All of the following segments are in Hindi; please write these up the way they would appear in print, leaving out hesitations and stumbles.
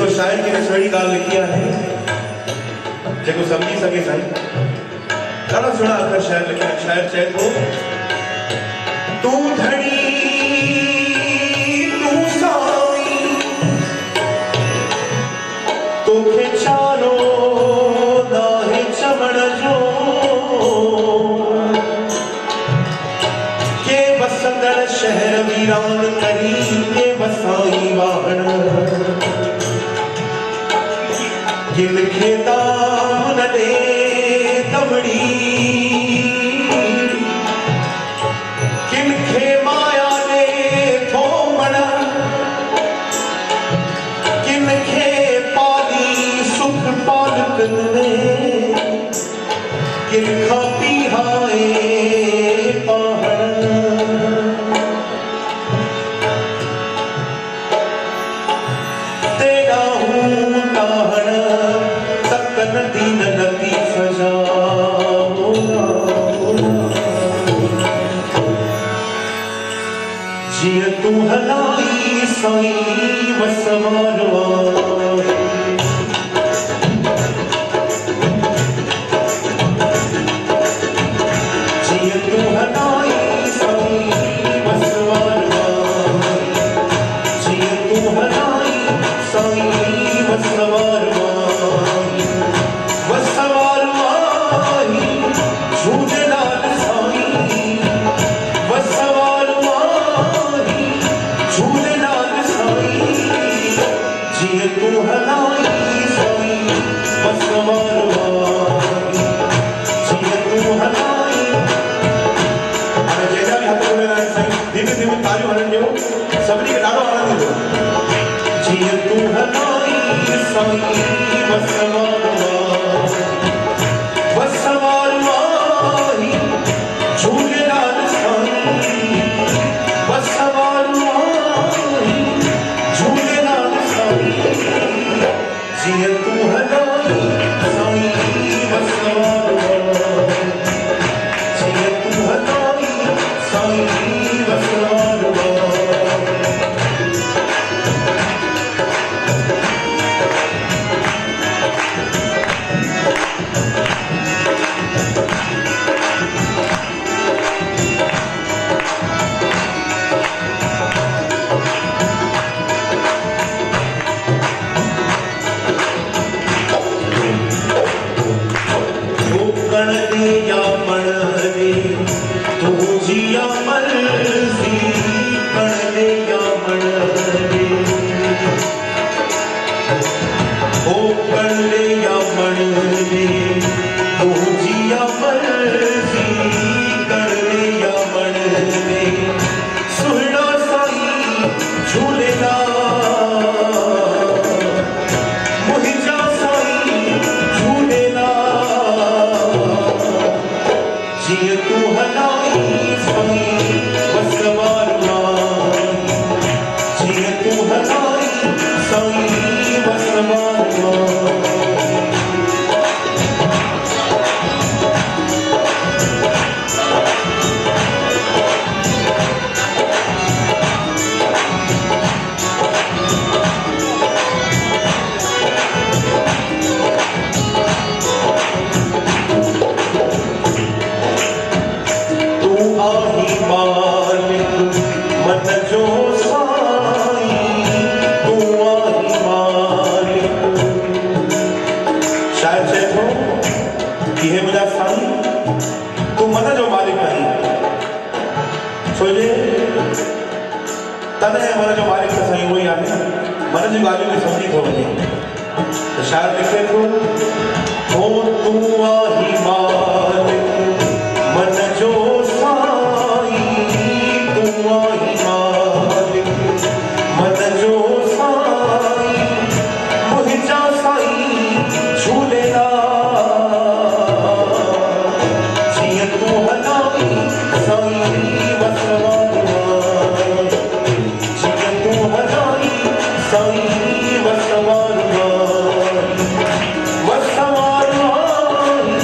ॾिसो शाइर खे सुहिणी ॻाल्हि लिखी आहे जेको सम्झी सघे साईं। ॾाढा सुहिणा अखर शाइर लिखिया आहिनि। शाइर चए थो तूं धणी तूं साईं तोखे चारो दाहे चवण जो के वसंदड़ शहर वीरान करी के वसाई वाहन किन खे दाम न दे तमड़ी किन खे माया दे थोमण किन खे पाली सुख पालकन में किन खां पीहाए पाहण तेरा हूं ताहण तकन दीन नती सजा जिय तू हलाई साईं वसवारवा जिय तू हलाई साईं वसवारवा जिय तू हलाई साईं वसवारवा वसवारवाही झूलेलाल साईं वसवारवाही झूलेलाल साईं जिय तू हलाई साईं वसवारवाही जिय तू हलाई। हाणे जेका बि हथ जोड़े आहिनि साईं धीमे धीमे तालियूं हणण ॾियो सभिनी खे ॾाढो आनंद ईंदो। जिय तू हलाई साईं वसवारवाही झूलेलाल साईं वसवारवाही झूलेलाल साईं जिय तू हलाई साईं वसवारवाही जिय तू हलाई साईं वसवारवाही। जिय तू हलाई साईं वसवारवाही जिय तू हलाई साईं वसवारवाही। मन जो साईं तू आई मालिक। शायद चए थो कि हे मुंहिंजा साईं तू मन जो मालिक आहीं छो जे तॾहिं मन जो मालिक त साईं उहो ई आहे मन जी ॻाल्हियूं खे सम्झी थो वञे। त शायद लिखे थो हो तू आई मालिक मन जो साईं तू आई मालिक मन जो साईं मुंहिंजा साईं झूलेलाल जिय तू हलाई साईं वसवारवाही जिय तू हलाई साईं वसवारवाही वसवारवाही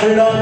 छड़ा